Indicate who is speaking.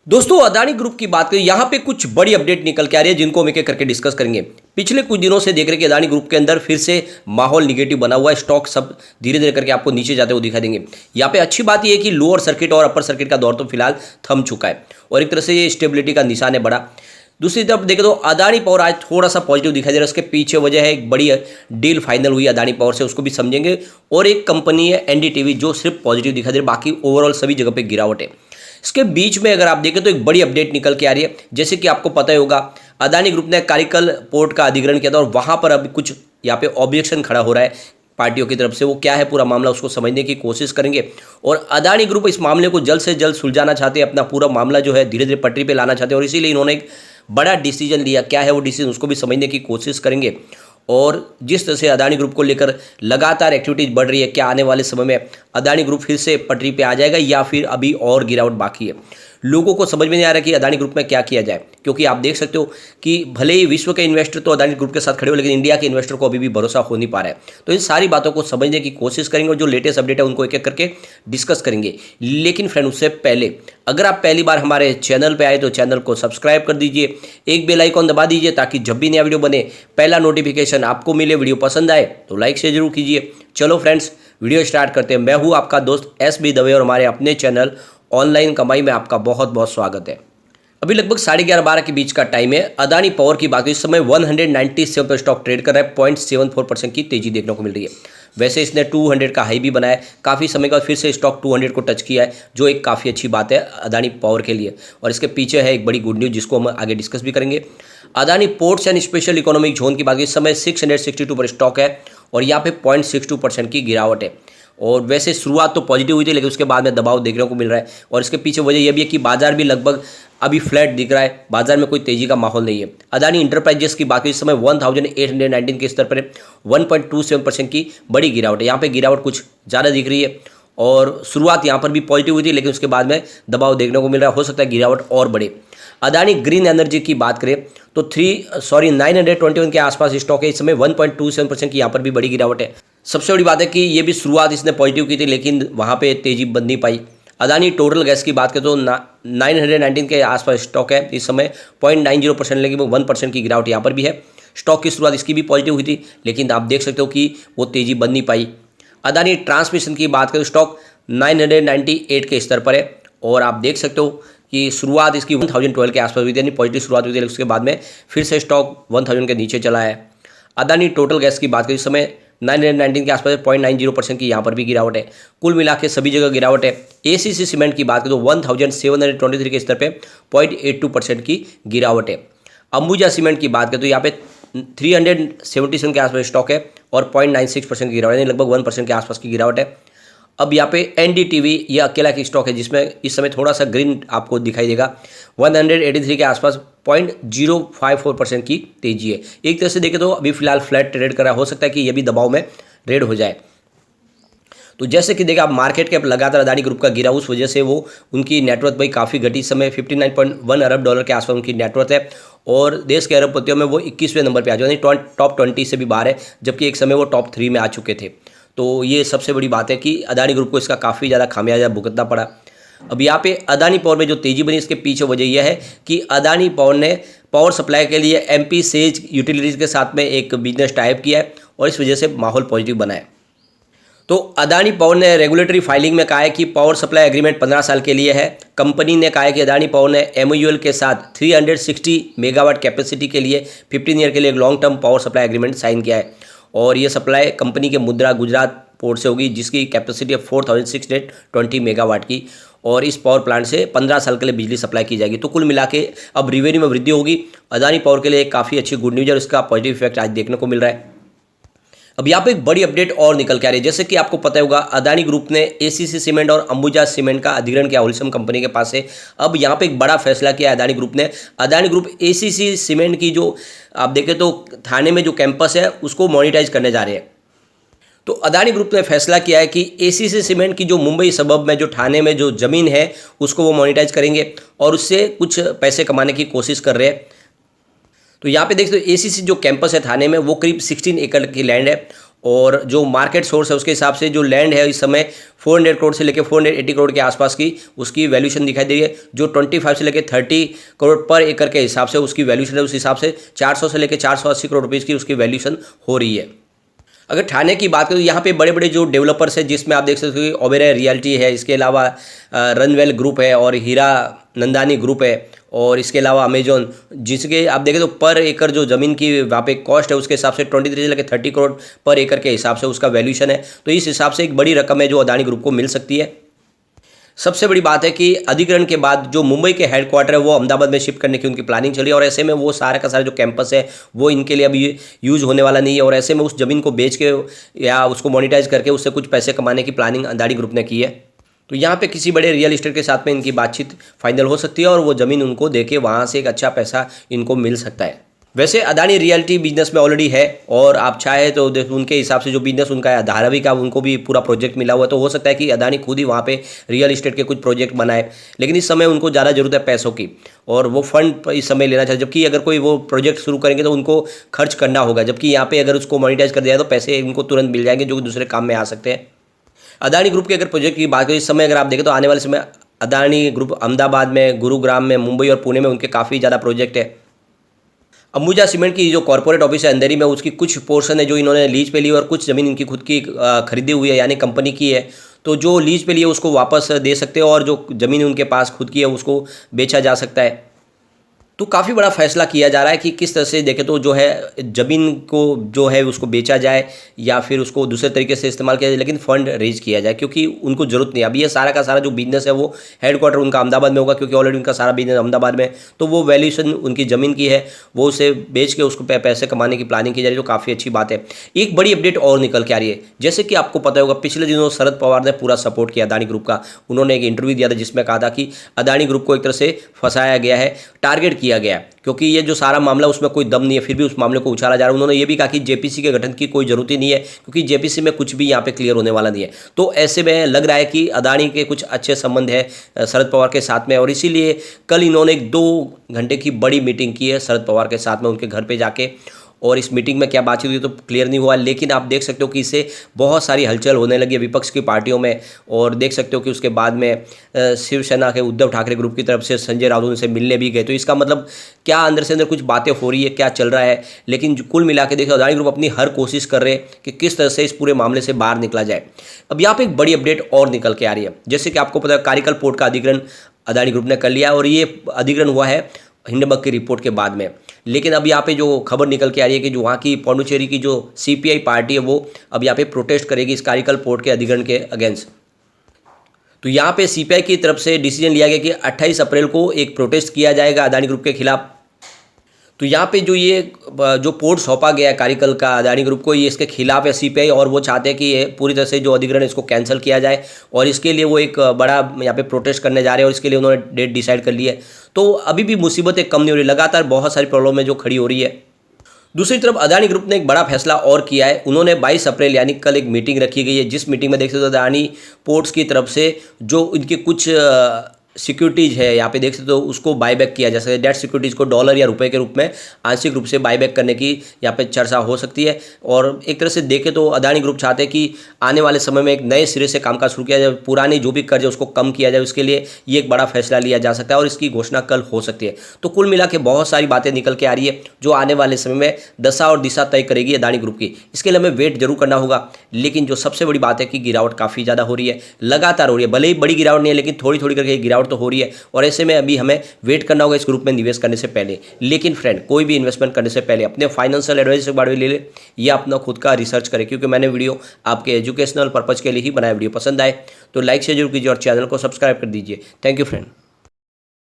Speaker 1: दोस्तों अदानी ग्रुप की बात करें, यहाँ पे कुछ बड़ी अपडेट निकल के आ रही है जिनको हम एक एक करके डिस्कस करेंगे। पिछले कुछ दिनों से देख रहे हैं कि अदानी ग्रुप के अंदर फिर से माहौल निगेटिव बना हुआ है। स्टॉक सब धीरे धीरे करके आपको नीचे जाते हुए दिखा देंगे। यहाँ पे अच्छी बात यह है कि लोअर सर्किट और अपर सर्किट का दौर तो फिलहाल थम चुका है और एक तरह से ये स्टेबिलिटी का निशान है बड़ा। दूसरी तरफ देखें तो अदानी पावर आज थोड़ा सा पॉजिटिव दिखाई दे रहा है। उसके पीछे वजह है एक बड़ी डील फाइनल हुई अदानी पावर से, उसको भी समझेंगे। और एक कंपनी है एनडीटीवी जो सिर्फ पॉजिटिव दिखाई दे रही है, बाकी ओवरऑल सभी जगह पे गिरावट है। इसके बीच में अगर आप देखें तो एक बड़ी अपडेट निकल के आ रही है। जैसे कि आपको पता ही होगा अदानी ग्रुप ने कारिकल पोर्ट का अधिग्रहण किया था और वहां पर अब कुछ यहाँ पे ऑब्जेक्शन खड़ा हो रहा है पार्टियों की तरफ से। वो क्या है पूरा मामला, उसको समझने की कोशिश करेंगे। और अदानी ग्रुप इस मामले को जल्द से जल्द सुलझाना चाहते हैं, अपना पूरा मामला जो है धीरे धीरे पटरी पे लाना चाहते हैं और इसीलिए इन्होंने एक बड़ा डिसीजन लिया। क्या है वो डिसीजन, उसको भी समझने की कोशिश करेंगे। और जिस तरह से अदानी ग्रुप को लेकर लगातार एक्टिविटीज बढ़ रही है, क्या आने वाले समय में अदानी ग्रुप फिर से पटरी पे आ जाएगा या फिर अभी और गिरावट बाकी है। लोगों को समझ में नहीं आ रहा कि अदानी ग्रुप में क्या किया जाए, क्योंकि आप देख सकते हो कि भले ही विश्व के इन्वेस्टर तो अदानी ग्रुप के साथ खड़े हो, लेकिन इंडिया के इन्वेस्टर को अभी भी भरोसा हो नहीं पा रहा है। तो इन सारी बातों को समझने की कोशिश करेंगे और जो लेटेस्ट अपडेट है उनको एक एक करके डिस्कस करेंगे। लेकिन फ्रेंड उससे पहले अगर आप पहली बार हमारे चैनल पर आए तो चैनल को सब्सक्राइब कर दीजिए, एक बेल आइकॉन दबा दीजिए ताकि जब भी नया वीडियो बने पहला नोटिफिकेशन आपको मिले। वीडियो पसंद आए तो लाइक शेयर जरूर कीजिए। चलो फ्रेंड्स वीडियो स्टार्ट करते हैं। मैं हूं आपका दोस्त एस.बी. दवे और हमारे अपने चैनल ऑनलाइन कमाई में आपका बहुत बहुत स्वागत है। अभी लगभग 11:30 के बीच का टाइम है। अदानी पावर की बात इस समय 197 पर स्टॉक ट्रेड कर रहा है। 0.74% की तेजी देखने को मिल रही है। वैसे इसने 200 का हाई भी बनाया है, काफ़ी समय के बाद फिर से स्टॉक 200 को टच किया है, जो एक काफ़ी अच्छी बात है अदानी पावर के लिए। और इसके पीछे है एक बड़ी गुड न्यूज़ जिसको हम आगे डिस्कस भी करेंगे। Adani ports and special economic zone की बात इस समय 662 पर स्टॉक है और यहाँ पे 0.62% की गिरावट है। और वैसे शुरुआत तो पॉजिटिव हुई थी, लेकिन उसके बाद में दबाव देखने को मिल रहा है। और इसके पीछे वजह यह भी है कि बाजार भी लगभग अभी फ्लैट दिख रहा है, बाजार में कोई तेजी का माहौल नहीं है। अदानी इंटरप्राइजेस की बात इस समय 1819 के स्तर पर 1.27% की बड़ी गिरावट है। यहाँ पे गिरावट कुछ ज़्यादा दिख रही है और शुरुआत यहाँ पर भी पॉजिटिव हुई थी, लेकिन उसके बाद में दबाव देखने को मिल रहा है। हो सकता है गिरावट और बढ़े। अदानी ग्रीन एनर्जी की बात करें तो 921 के आसपास स्टॉक है इस समय। 1.27% की यहाँ पर भी बड़ी गिरावट है। सबसे बड़ी बात है कि ये भी शुरुआत इसने पॉजिटिव की थी, लेकिन वहाँ पे तेजी बन नहीं पाई। अदानी टोटल गैस की बात करें तो 919 के आसपास स्टॉक है इस समय। 0.90% लेकिन 1% की गिरावट यहाँ पर भी है। स्टॉक की शुरुआत इसकी भी पॉजिटिव हुई थी, लेकिन आप देख सकते हो कि वो तेजी बन नहीं पाई। अदानी ट्रांसमिशन की बात करें तो स्टॉक 998 के स्तर पर है और आप देख सकते हो कि शुरुआत इसकी 1012 के आसपास हुई थी, यानी पॉजिटिव शुरुआत हुई थी, लेकिन उसके बाद में फिर से स्टॉक 1000 के नीचे चला है। अदानी टोटल गैस की बात करें इस समय 919 के आसपास 0.90% की यहाँ पर भी गिरावट है। कुल मिला के सभी जगह गिरावट है। एसीसी सीमेंट की बात करें तो 1723 के स्तर पे 0.82% की गिरावट है। अंबुजा सीमेंट की बात करें तो यहाँ पे 377 के आसपास स्टॉक है और 0.96% की गिरावट है, यानी लगभग 1% के आसपास की गिरावट है। अब यहाँ पे एनडीटीवी ये अकेला की स्टॉक है जिसमें इस समय थोड़ा सा ग्रीन आपको दिखाई देगा। 183 के आसपास 0.054% की तेजी है। एक तरह से देखें तो अभी फिलहाल फ्लैट ट्रेड कर रहा है, हो सकता है कि ये भी दबाव में ट्रेड हो जाए। तो जैसे कि देखा आप मार्केट कैप लगातार अदानी ग्रुप का गिरा, उस वजह से वो उनकी नेटवर्थ भाई काफ़ी घटी। इस समय 59.1 अरब डॉलर के आसपास उनकी नेटवर्थ है और देश के अरबपतियों में वो 21वें नंबर पर आ जाए, यानी टॉप 20 से भी बाहर है, जबकि एक समय वो टॉप 3 में आ चुके थे। तो ये सबसे बड़ी बात है कि अदानी ग्रुप को इसका काफ़ी ज़्यादा खामियाजा भुगतना पड़ा। अब यहाँ पे अदानी पावर में जो तेजी बनी इसके पीछे वजह यह है कि अदानी पावर ने पावर सप्लाई के लिए एमपी सेज यूटिलिटीज़ के साथ में एक बिजनेस टाइप किया है और इस वजह से माहौल पॉजिटिव बना है। तो अदानी पावर ने रेगुलेटरी फाइलिंग में कहा है कि पावर सप्लाई एग्रीमेंट 15 साल के लिए है। कंपनी ने कहा है कि अदानी पावर ने एमओयूएल के साथ 360 मेगावाट कैपेसिटी के लिए 15 ईयर के लिए एक long term power supply agreement sign किया है और ये सप्लाई कंपनी के मुद्रा गुजरात पोर्ट से होगी, जिसकी कैपेसिटी है 4620 मेगावाट की और इस पावर प्लांट से 15 साल के लिए बिजली सप्लाई की जाएगी। तो कुल मिला के अब रेवेन्यू में वृद्धि होगी। अदानी पावर के लिए एक काफ़ी अच्छी गुड न्यूज़ है और इसका पॉजिटिव इफेक्ट आज देखने को मिल रहा है। अब यहाँ पे एक बड़ी अपडेट और निकल के आ रही है। जैसे कि आपको पता होगा अदानी ग्रुप ने एसीसी सीमेंट और अंबुजा सीमेंट का अधिग्रहण किया होलसेम कंपनी के पास से। अब यहाँ पे एक बड़ा फैसला किया अदानी ग्रुप ने। अदानी ग्रुप एसीसी सीमेंट की जो आप देखें तो थाने में जो कैंपस है उसको मोनिटाइज करने जा रहे हैं। तो अदानी ग्रुप ने फैसला किया है कि एसीसी सीमेंट की जो मुंबई सबब में जो ठाणे में जो ज़मीन है उसको वो मोनिटाइज करेंगे और उससे कुछ पैसे कमाने की कोशिश कर रहे हैं। तो यहाँ पे देखते हो एसीसी जो कैंपस है थाने में वो करीब 16 एकड़ की लैंड है और जो मार्केट सोर्स है उसके हिसाब से जो लैंड है इस समय 400 करोड़ से लेकर 480 करोड़ के आसपास की उसकी वैल्यूशन दिखाई दे रही है। जो 25 से लेकर 30 करोड़ पर एकड़ के हिसाब से उसकी वैल्यूशन है, उस हिसाब से 400 से लेकर 480 करोड़ रुपये की उसकी वैल्यूशन हो रही है। अगर ठाणे की बात करें तो यहाँ पे बड़े बड़े जो डेवलपर्स हैं, जिसमें आप देख सकते हो कि ओबेरॉय रियल्टी है, इसके अलावा रनवेल ग्रुप है और हीरा नंदानी ग्रुप है, और इसके अलावा अमेजॉन, जिसके आप देखें तो पर एकड़ जो ज़मीन की वहाँ पे कॉस्ट है उसके हिसाब से 23 से लेकर 30 करोड़ पर एकड़ के हिसाब से उसका वैल्यूशन है। तो इस हिसाब से एक बड़ी रकम है जो अदानी ग्रुप को मिल सकती है। सबसे बड़ी बात है कि अधिग्रहण के बाद जो मुंबई के हेडक्वार्टर है वो अहमदाबाद में शिफ्ट करने की उनकी प्लानिंग चली है, और ऐसे में वो सारा का सारा जो कैंपस है वो इनके लिए अभी यूज़ होने वाला नहीं है, और ऐसे में उस ज़मीन को बेच के या उसको मोनिटाइज करके उससे कुछ पैसे कमाने की प्लानिंग अदानी ग्रुप ने की है। तो यहाँ पे किसी बड़े रियल इस्टेट के साथ में इनकी बातचीत फाइनल हो सकती है और वो ज़मीन उनको देके वहाँ से एक अच्छा पैसा इनको मिल सकता है। वैसे अदानी रियल्टी बिजनेस में ऑलरेडी है, और आप चाहे तो उनके हिसाब से जो बिजनेस उनका है धारावी का, उनको भी पूरा प्रोजेक्ट मिला हुआ है, तो हो सकता है कि अदानी खुद ही वहाँ पे रियल इस्टेट के कुछ प्रोजेक्ट बनाए। लेकिन इस समय उनको ज़्यादा ज़रूरत है पैसों की, और वो फंड इस समय लेना चाहिए। जबकि अगर कोई वो प्रोजेक्ट शुरू करेंगे तो उनको खर्च करना होगा, जबकि यहाँ पे अगर उसको मोनिटाइज कर दिया जाए तो पैसे उनको तुरंत मिल जाएंगे जो दूसरे काम में आ सकते हैं। अदानी ग्रुप के अगर प्रोजेक्ट की बात करें इस समय, अगर आप देखें तो आने वाले समय अदानी ग्रुप अहमदाबाद में, गुरुग्राम में, मुंबई और पुणे में उनके काफ़ी ज़्यादा प्रोजेक्ट है। अंबुजा सीमेंट की जो कॉर्पोरेट ऑफिस है अंधेरी में, उसकी कुछ पोर्शन है जो इन्होंने लीज पे ली, और कुछ ज़मीन इनकी खुद की खरीदी हुई है, यानी कंपनी की है। तो जो लीज पे ली है उसको वापस दे सकते हो, और जो ज़मीन उनके पास खुद की है उसको बेचा जा सकता है। तो काफ़ी बड़ा फैसला किया जा रहा है कि किस तरह से देखें तो जो है ज़मीन को जो है उसको बेचा जाए या फिर उसको दूसरे तरीके से इस्तेमाल किया जाए, लेकिन फ़ंड रेज किया जाए, क्योंकि उनको ज़रूरत नहीं है। अभी ये सारा का सारा जो बिजनेस है वो हेडक्वार्टर उनका अहमदाबाद में होगा, क्योंकि ऑलरेडी उनका सारा बिजनेस अहमदाबाद में है। तो वो वैल्यूशन उनकी ज़मीन की है, वो उसे बेच के उसको पैसे कमाने की प्लानिंग की जा रही है, तो काफ़ी अच्छी बात है। एक बड़ी अपडेट और निकल के आ रही है, जैसे कि आपको पता होगा पिछले दिनों शरद पवार ने पूरा सपोर्ट किया अदानी ग्रुप का। उन्होंने एक इंटरव्यू दिया था जिसमें कहा था कि अदानी ग्रुप को एक तरह से फंसाया गया है, टारगेट किया गया, क्योंकि ये जो सारा मामला उसमें कोई दम नहीं है, फिर भी उस मामले को उछाला जा रहा है। उन्होंने ये भी कहा कि जेपीसी के गठन की कोई जरूरत ही नहीं है, क्योंकि जेपीसी में कुछ भी यहाँ पे क्लियर होने वाला नहीं है। तो ऐसे में लग रहा है कि अदानी के कुछ अच्छे संबंध है शरद पवार के साथ में, और इसीलिए कल इन्होंने 2 घंटे की बड़ी मीटिंग की है शरद पवार के साथ में उनके घर पर जाके। और इस मीटिंग में क्या बातचीत हुई तो क्लियर नहीं हुआ, लेकिन आप देख सकते हो कि इससे बहुत सारी हलचल होने लगी है विपक्ष की पार्टियों में। और देख सकते हो कि उसके बाद में शिवसेना के उद्धव ठाकरे ग्रुप की तरफ से संजय राउत उनसे मिलने भी गए। तो इसका मतलब क्या अंदर से अंदर कुछ बातें हो रही है, क्या चल रहा है। लेकिन कुल मिला के देखो अदानी ग्रुप अपनी हर कोशिश कर रहे हैं कि किस तरह से इस पूरे मामले से बाहर निकला जाए। अब यहाँ पर एक बड़ी अपडेट और निकल के आ रही है, जैसे कि आपको पता है कारिकल पोर्ट का अधिग्रहण अदानी ग्रुप ने कर लिया, और ये अधिग्रहण हुआ है हिंडनबर्ग की रिपोर्ट के बाद में। लेकिन अब यहाँ पे जो खबर निकल के आ रही है कि जो वहाँ की पौंडुचेरी की जो सीपीआई पार्टी है वो अब यहाँ पे प्रोटेस्ट करेगी इस कारिकल पोर्ट के अधिग्रहण के अगेंस्ट। तो यहाँ पे सीपीआई की तरफ से डिसीजन लिया गया कि 28 अप्रैल को एक प्रोटेस्ट किया जाएगा अदानी ग्रुप के खिलाफ। तो यहाँ पे जो पोर्ट सौंपा गया है कारिकल का अदानी ग्रुप को, ये इसके खिलाफ है सीपीआई, और वो चाहते हैं कि ये पूरी तरह से जो अधिग्रहण इसको कैंसिल किया जाए, और इसके लिए वो एक बड़ा यहाँ पे प्रोटेस्ट करने जा रहे हैं, और इसके लिए उन्होंने डेट डिसाइड कर ली है। तो अभी भी मुसीबतें कम नहीं हो रही, लगातार बहुत सारी प्रॉब्लम है जो खड़ी हो रही है। दूसरी तरफ अदानी ग्रुप ने एक बड़ा फैसला और किया है। उन्होंने 22 अप्रैल यानी कल एक मीटिंग रखी गई है, जिस मीटिंग में देख सकते हो अदानी पोर्ट्स की तरफ से जो इनके कुछ सिक्योरिटीज़ है यहाँ पे देख सकते हो उसको बायबैक किया जा सकता है। डेट सिक्योरिटीज़ को डॉलर या रुपए के रूप में आंशिक रूप से बायबैक करने की यहाँ पे चर्चा हो सकती है। और एक तरह से देखें तो अदानी ग्रुप चाहते हैं कि आने वाले समय में एक नए सिरे से कामकाज शुरू किया जाए, पुराने जो भी कर्ज है उसको कम किया जाए, उसके लिए ये एक बड़ा फैसला लिया जा सकता है, और इसकी घोषणा कल हो सकती है। तो कुल मिला के बहुत सारी बातें निकल के आ रही है जो आने वाले समय में दशा और दिशा तय करेगी अदानी ग्रुप की। इसके लिए हमें वेट जरूर करना होगा, लेकिन जो सबसे बड़ी बात है कि गिरावट काफ़ी ज़्यादा हो रही है, लगातार हो रही है। भले ही बड़ी गिरावट नहीं है, लेकिन थोड़ी थोड़ी करके गिरावट तो हो रही है, और ऐसे में अभी हमें वेट करना होगा इस ग्रुप में निवेश करने से पहले। लेकिन फ्रेंड, कोई भी इन्वेस्टमेंट करने से पहले अपने फाइनेंशियल एडवाइजर के बारे में ले ले, या अपना खुद का रिसर्च करें, क्योंकि मैंने वीडियो आपके एजुकेशनल पर्पज़ के लिए ही बनाया। वीडियो पसंद आए तो लाइक शेयर जरूर कीजिए और चैनल को सब्सक्राइब कर दीजिए। Thank you friend.